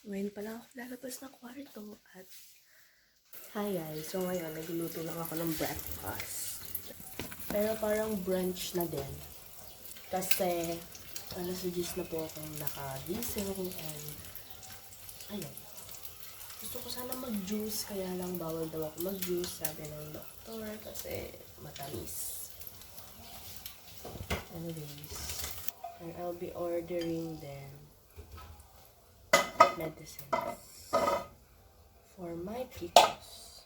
Ngayon pa lang ako lalabas ng kwarto at hi guys, so ngayon nagluluto lang ako ng breakfast. Pero parang brunch na din. Kasi alas 10 na po akong nakagising and ayun. Gusto ko sana mag-juice kaya lang bawal daw ako mag-juice sabi ng doktor kasi matamis. Anyways, and I'll be ordering then medicines for my PCOS.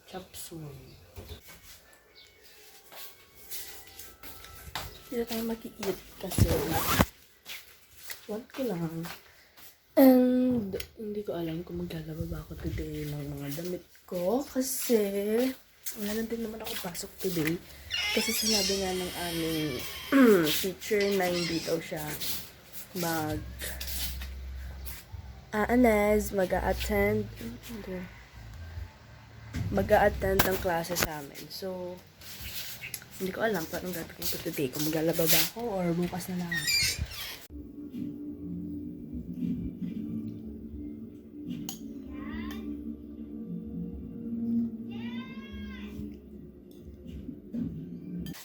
Chop suey. Hindi tayo mag-i-eat kasi want ko lang. And hindi ko alam kung maglalaba ba ako today ng mga damit ko kasi wala na din naman ako pasok today. Kasi sinabi nga ng aming teacher na hindi daw siya mag-a-attend ng klase sa amin. So, hindi ko alam paano gagawin ko today. Kung maglalaba ba ako or bukas na lang.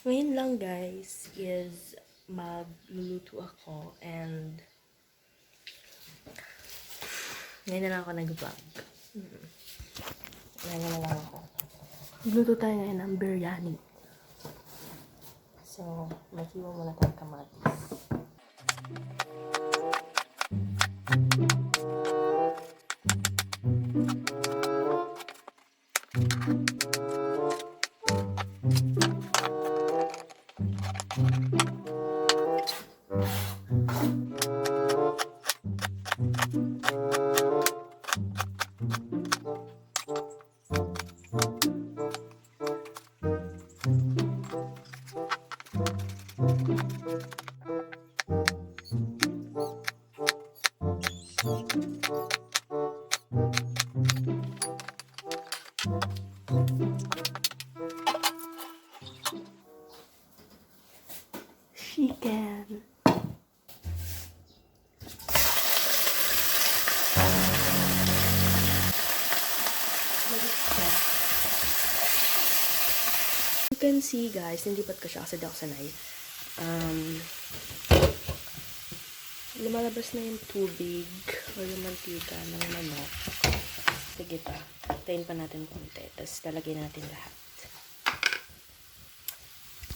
Ngayon lang guys is magluluto ako and ngayon na lang ako nag-vlog. Ngayon na lang ako. Magluto tayo ngayon ng biryani. So, maghiwa muna tayo kamatis. Chicken. You can see guys, nilipat ko siya kasi daw sanay. Lumalabas na yung tubig o yung mantika ng manok. Sige pa, tayin pa natin konti. Tapos lalagay natin lahat.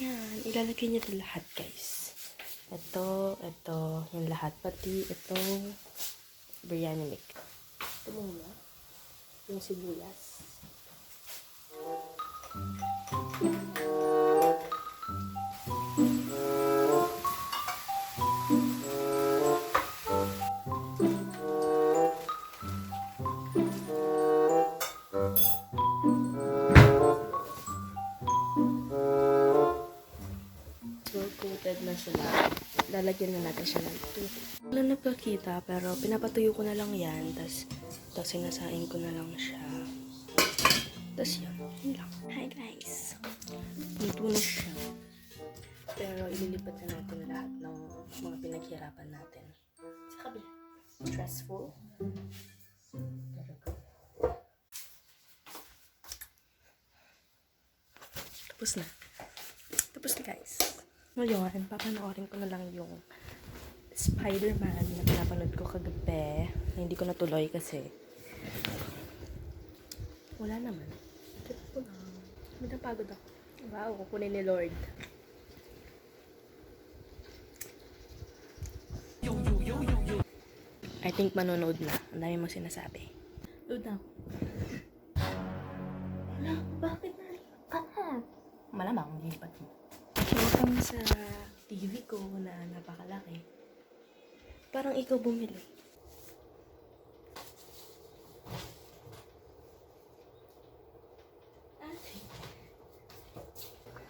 Yan, ilalagay niyo ito lahat guys. Ito, yung lahat. Pati itong biryani mix. Ito muna, yung sibuyas. Coated na sila. Lalagyan na natin siya ng tubig. Wala nagkakita pero pinapatuyo ko na lang yan. Tapos sinasain ko na lang siya. Tapos yun lang. Hi guys. Luto na siya. Pero ililipat na natin lahat ng mga pinaghirapan natin. Sa kabila. Stressful. Tapos na. Tapos na guys. Ngayon, papanoorin ko na lang yung Spider-Man na pinapanood ko kagabi. Na hindi ko natuloy kasi wala naman. Trip ko lang. Napagod ako. Wow, kukunin ni Lord. I think manonood na. Ang dami mong sinasabi. Load na ako. Wala, bakit nalipat? Malamang, nilipat mo. Nakita sa TV ko na napakalaki. Parang ikaw bumili.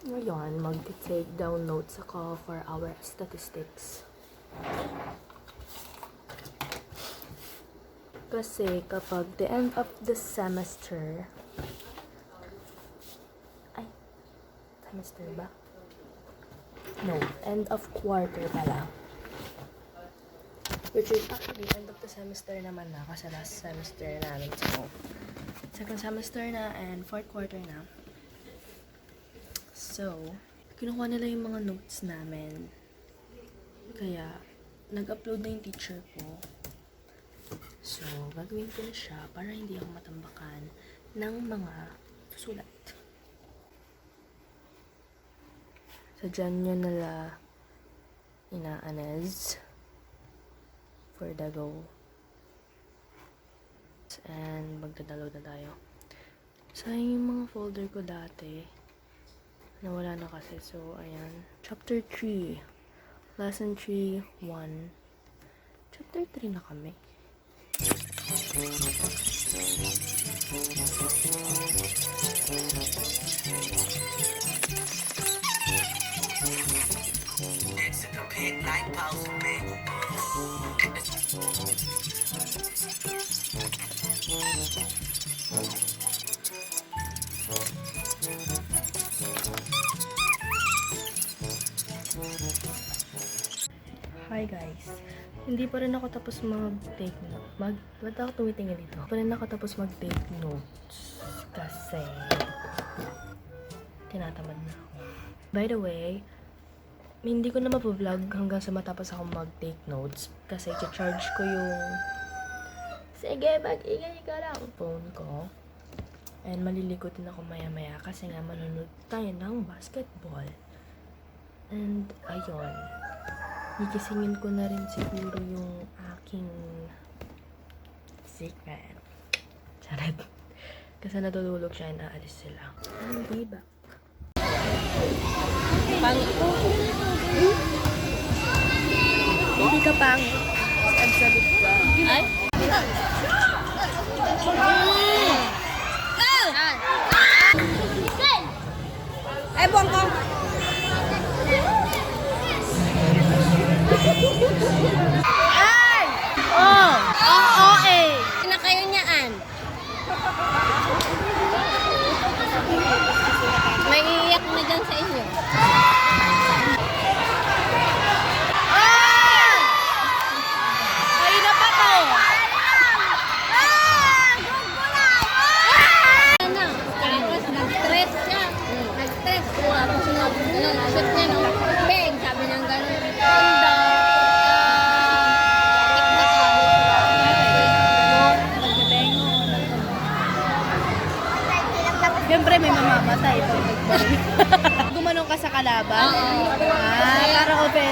Ngayon, mag-take down notes ako for our statistics. Kasi kapag the end of the semester, semester ba? No, end of quarter pala. Which is actually end of the semester naman na kasi last semester namin. So, second semester na and fourth quarter na. So, kinukuha nila yung mga notes namin. Kaya, nag-upload na yung teacher ko. So, gagawin ko na siya para hindi ako matambakan ng mga susulat. So, dyan yun nila inaanes for the go. And magdadaload na tayo. Sayang yung mga folder ko dati. Nawala na kasi. So, ayan. Chapter 3. Lesson 3, 1. Chapter 3 na kami. It's a complete night pause for me. Hi guys. Hindi pa rin ako tapos mag-take notes. Ba't ako tumitingin dito? Hindi pa rin ako tapos mag-take notes. Kasi tinatamad na ako. By the way, hindi ko na mapo-vlog hanggang sa matapos ako mag-take notes. Kasi i-charge ko yung sige, mag-ingay ka lang phone ko. And malilikutin ako maya-maya kasi nga manunod tayo ng basketball. And ayun. Ikisingin ko na rin siguro yung aking secret. Charot. Kasi natutulog siya na aalis sila. I'll be back. Hindi ka pang. Sabi ka. Ay? Ay, buwang ko! Ay! Oh! Oo eh! Na kayo niyaan. May iiyak na dyan sa inyo. Ah! Ay na pa to! Ano? Tapos nag-stress siya. Nag-stress. Tapos shoot niya, no? Bang! Sabi ng gano'n. Onda. Siyempre may mamamatay pag nagbalik. Gumanong ka sa kalaban?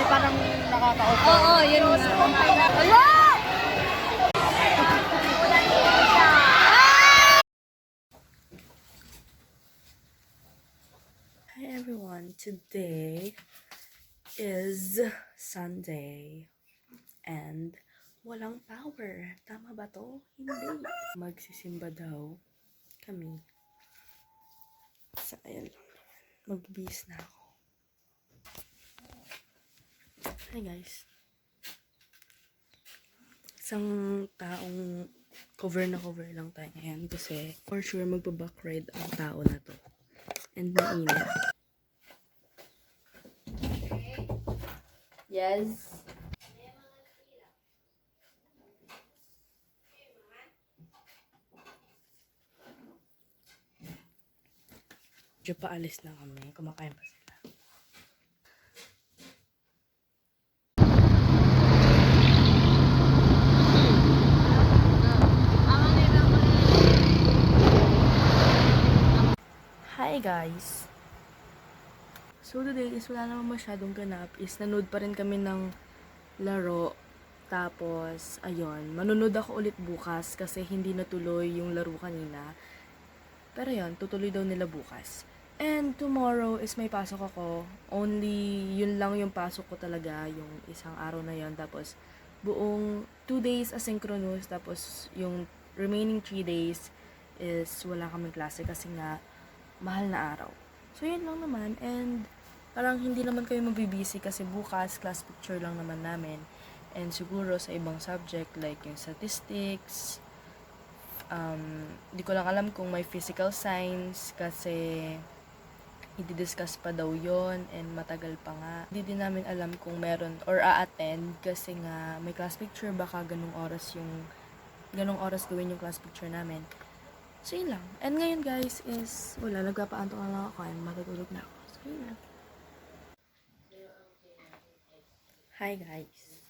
Parang nakaka-open. Oo, yun nga. Wala! Hi everyone, today is Sunday and walang power. Tama ba to? Hindi. Magsisimba daw kami. So, ayan lang naman. Magbibihis na ako. Hi guys. Isang taong cover na cover lang tayo ngayon kasi for sure magpa-back ride ang tao na to. And mainit. Yes. Medyo paalis na kami. Kumakain pa sila. Hi guys! So today is wala naman masyadong ganap. Is nanood pa rin kami ng laro. Tapos, ayun. Manunod ako ulit bukas kasi hindi natuloy yung laro kanina. Pero yun, tutuloy daw nila bukas. And tomorrow is may pasok ako. Only yun lang yung pasok ko talaga, yung isang araw na yun. Tapos buong 2 days asynchronous. Tapos yung remaining 3 days is wala kaming klase kasi nga mahal na araw. So yun lang naman. And parang hindi naman kami mabibisi kasi bukas class picture lang naman namin. And siguro sa ibang subject like yung statistics, di ko lang alam kung may physical science kasi i-discuss pa daw yon and matagal pa nga. Hindi din namin alam kung meron or a-attend kasi nga may class picture, baka ganung oras gawin yung class picture namin. So yun lang. And ngayon guys is wala, nagpapaantok na lang ako and matutulog na ako. So yun lang. Hi guys.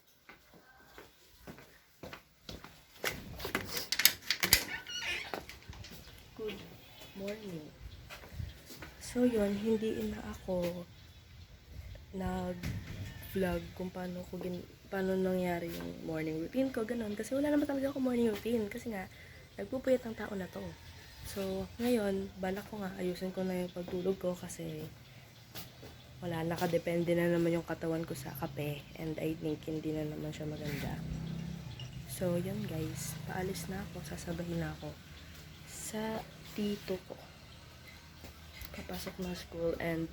Good morning. So yun, hindi na ako nag-vlog kung paano nangyari yung morning routine ko, ganun. Kasi wala naman talaga ako morning routine. Kasi nga, nagpupuyat ang tao na to. So, ngayon, balak ko nga, ayusin ko na yung pagtulog ko kasi wala, nakadepende na naman yung katawan ko sa kape. And I think hindi na naman siya maganda. So, yun guys, paalis na ako, sasabahin na ako sa tito ko. Papasok na school and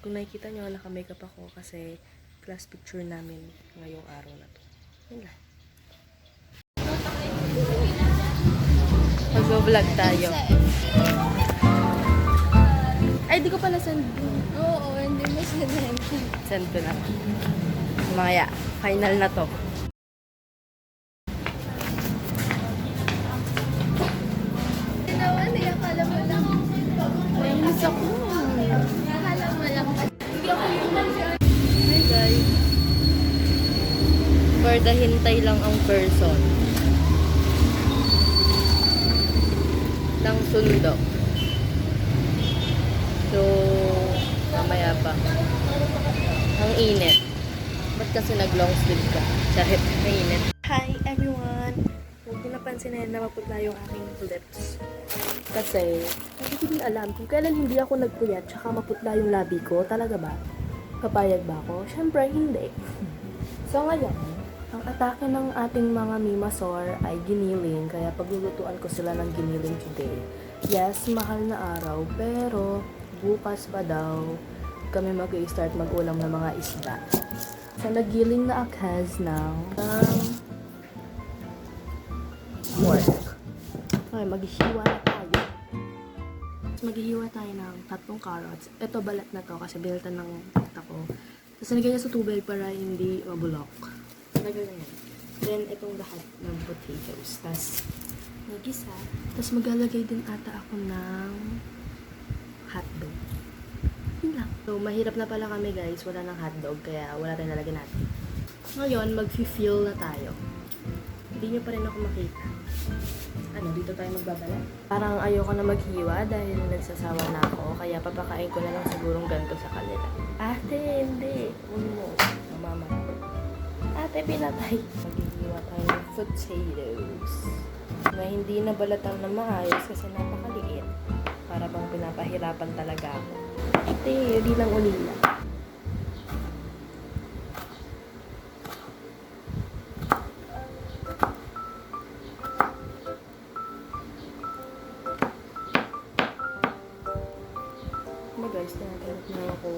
kung nakikita nyo, naka-makeup ako kasi class picture namin ngayong araw na to. Yun lang. Mag-vlog tayo. Ay, di ko pala send. Oo, hindi mo sila. Send ko na. Mamaya, final na to. Ginawa niya, akala mo lang. Nainis ako. Akala mo lang. Hindi ako yung Hi guys. For the hintay lang ang person. Ng sundo. So, mamaya pa. Ang init. Ba't kasi nag-long sleeve ka? Dahil mainit. Hi everyone! Huwag niyo napansinin na maputla yung aking lips. Kasi, hindi ko din alam kung kailan hindi ako nagpuyat tsaka maputla yung labi ko. Talaga ba? Kapayag ba ako? Siyempre, hindi. So ngayon, ang atake ng ating mga mimasor ay giniling, kaya paglulutuan ko sila ng giniling today. Yes, mahal na araw, pero bukas pa daw kami mag-i-start mag-ulam ng mga isda. So, nagiling na akas ng pork. Okay, maghihiwa na tayo. Maghihiwa tayo ng 3 carrots. Ito, balat na to kasi biniltan ng tita ko. Tapos nilagay niya sa tubig para hindi mabulok. Lagay na yan. Then, itong lahat ng potatoes. Tapos, nagisa. Tapos, maglalagay din ata ako ng hotdog. Yun lang. So, mahirap na pala kami guys. Wala ng hotdog. Kaya, wala tayong nalagyan natin. Ngayon, mag-fill na tayo. Hindi nyo pa rin ako makita. Ano, dito tayo magbabala? Parang ayoko na maghiwa dahil nagsasawa na ako. Kaya, papakain ko na lang sigurong ganito sa kanila. Ate, hindi. Uno. Mama. Ate, pinatay. Maghihiwa tayo ng potatoes. Na hindi na balatan na maayos kasi napakaliit. Para bang pinapahirapan talaga ako. Ate, hindi lang ulila. Ano guys, tinatanap na ako.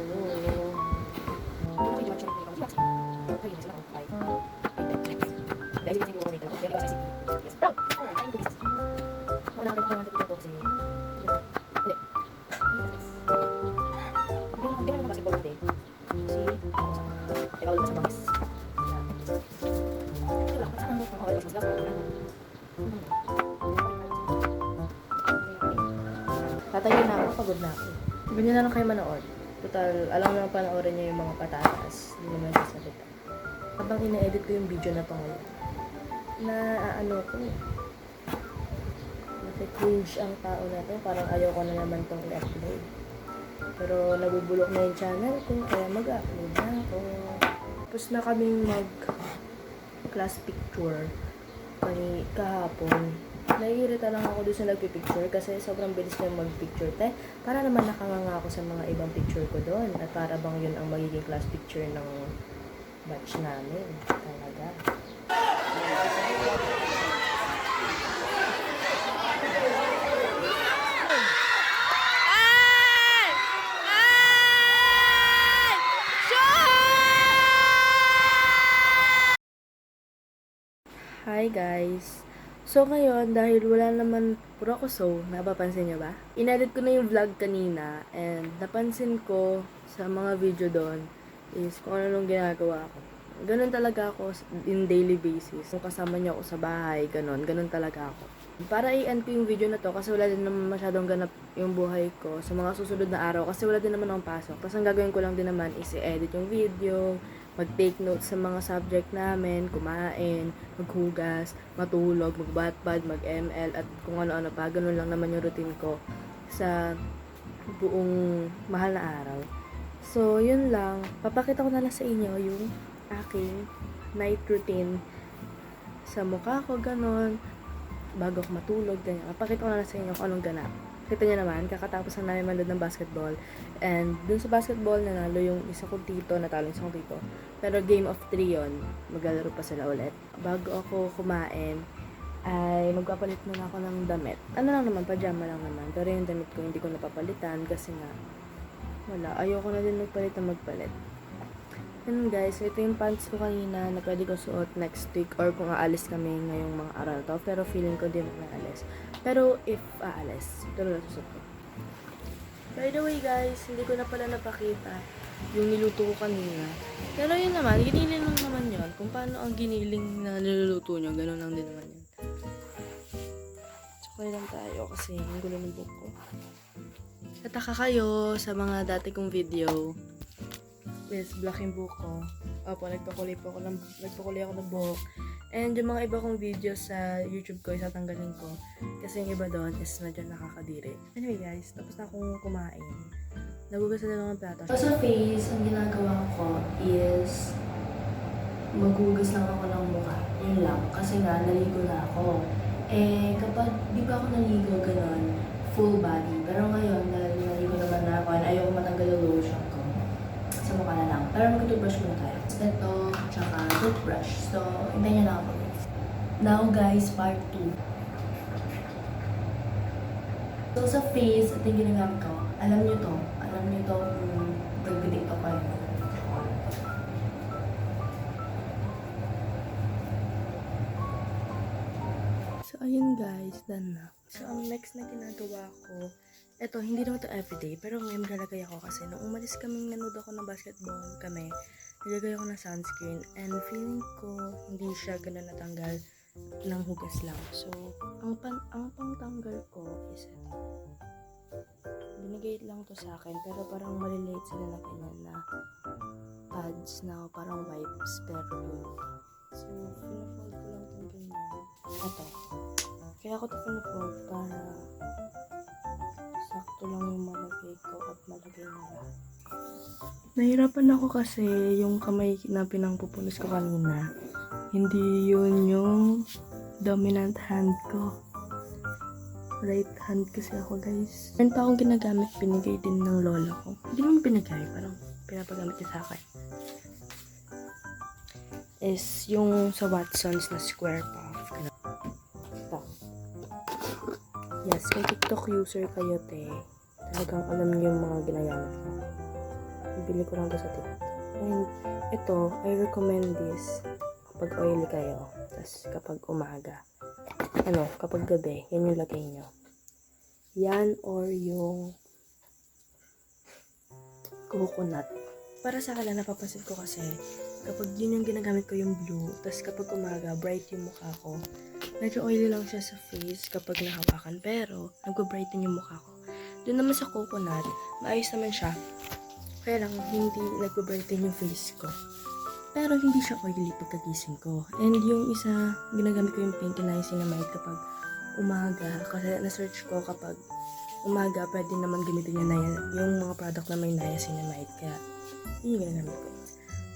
Tatayo na ako, pagod na ako. Ganyan na lang kayo manood. Total, alam naman panoorin niyo yung mga patatas. Hindi naman sasalita. Habang ina-edit ko yung video na to ngayon, na ko, nasi-cringe ang tao na to. Parang ayaw ko na naman tong i-upload. Pero nabubulok na yung channel ko, kaya mag-upload na ako. Tapos na kaming mag-class picture kahapon. Naiirita lang ako doon sa nagpipicture kasi sobrang bilis niya mag-picture. Para naman nakanganga ako sa mga ibang picture ko doon. At para bang yun ang magiging class picture ng batch namin. Talaga. Hi guys! So ngayon, dahil wala naman puro ako napapansin niyo ba? Inedit ko na yung vlog kanina and napansin ko sa mga video doon is kung ano nung ginagawa ko. Ganun talaga ako in daily basis. Kung kasama niyo ako sa bahay, ganun talaga ako. Para i-end ko yung video na to kasi wala din naman masyadong ganap yung buhay ko sa mga susunod na araw kasi wala din naman akong pasok. Tapos ang gagawin ko lang din naman is i-edit yung video, mag-take notes sa mga subject namin, kumain, maghugas, matulog, magbatbad, mag-ML, at kung ano-ano pa. Ganun lang naman yung routine ko sa buong mahal na araw. So, yun lang. Papakita ko na lang sa inyo yung aking night routine sa mukha ko, ganun. Bago ako matulog, ganyan. Papakita ko na lang sa inyo kung anong ganap. Kita niyo naman, kakatapos na namin manood ng basketball. And dun sa basketball, nanalo yung isa kong tito, natalo yung isa kong tito. Pero game of 3 yun, maglalaro pa sila ulit. Bago ako kumain, ay magpapalit muna ako ng damit. Ano lang naman, pajama lang naman. Pero yung damit ko hindi ko napapalitan kasi nga, wala. Ayoko na din magpalit. And guys, ito yung pants ko kanina na pwede ko suot next week or kung aalis kami ngayong mga araw to. Pero feeling ko din na aalis. Pero if aalis, ito na susuot ko. By the way guys, hindi ko na pala napakita yung niluto ko kanina. Pero yun naman, giniling lang naman yun. Kung paano ang giniling na niluluto nyo, ganun lang din naman yun. Tsukay lang tayo kasi ang gulo ng buhok ko. Nataka kayo sa mga dati kong video. Yes, black yung buhok ko. Opo, nagpakulay ako ng buhok. And yung mga iba kong videos sa YouTube ko, isatanggalin ko. Kasi yung iba doon is medyo nakakadiri. Anyway guys, tapos na akong kumain. Nagugas na lang ng plato. So sa face, ang ginagawa ko is maghugas lang ako ng mukha. Yun lang. Kasi nga, naligo na ako. Eh, kapag di pa ako naligo gano'n, full body. Pero ngayon, dahil naligo naman na ako, ayoko matanggal yung lotion ko. Sa mukha na lang. Pero mag-toothbrush muna tayo. Ito, tsaka toothbrush. So, hintayin niyo na ako. Now guys, part 2. So, sa face, ito yung ginagamit ko. Alam niyo to kung nagbitik ko kayo. So, ayun guys, done na. So, ang next na ginagawa ko, eto, hindi naman to everyday, pero ngayon maglalagay ako kasi nung umalis kaming nanood ako ng basketball kami, nilagay ako ng sunscreen and feeling ko hindi siya ganun natanggal ng hugas lang. So, ang pangtanggal ko is ito. Binigay lang to sa akin, pero parang malilate sila na ganyan na pads na parang wipes, pero so, pinafold ko lang itong ganyan. Ito. Kaya ako ito pinafold para sakto lang yung malagay ko at malagay nila. Nahirapan ako kasi yung kamay na pinangpupunos ko kanina, hindi yun yung dominant hand ko. Right hand kasi ako guys. Meron pa akong ginagamit, binigay din ng lola ko. Hindi naman binigay, parang pinapagamit niya sa akin. Is yung sa Watsons na square puff. Ito. Yes, kay TikTok user kayo, te. Talagang alam niyo yung mga ginagamit ko. Bili ko lang to sa TikTok. And ito, I recommend this kapag oily kayo. Tapos kapag umaga. Kapag gabi, yan yung lagay nyo. Yan or yung coconut. Para sa akin, napapansin ko kasi kapag yun yung ginagamit ko yung blue, tapos kapag umaga, bright yung mukha ko. Medyo oily lang siya sa face kapag nahawakan, pero nag-brighten yung mukha ko. Doon naman sa coconut, maayos naman siya. Kaya lang, hindi nag-brighten yung face ko. Pero hindi siya oily pagkagising ko. And yung isa, ginagamit ko yung pink niacinamide kapag umaga. Kasi na-search ko kapag umaga, pwede naman gamitin yung mga product na may niacinamide. Kaya, yun yung ginagamit ko.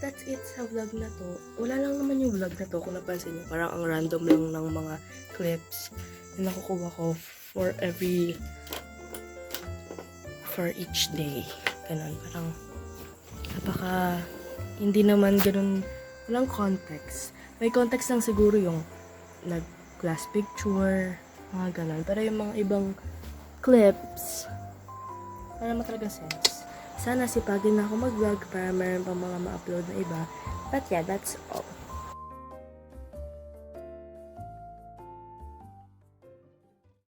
That's it sa vlog na to. Wala lang naman yung vlog na to kung napansin nyo. Parang ang random lang ng mga clips na nakukuha ko for each day. Ganun. Parang hindi naman ganun, walang context. May context lang siguro yung nag-class picture, mga ganun. Pero yung mga ibang clips, wala naman talaga sense. Sana sipagin na ako mag-vlog para meron pang mga ma-upload na iba. But yeah, that's all.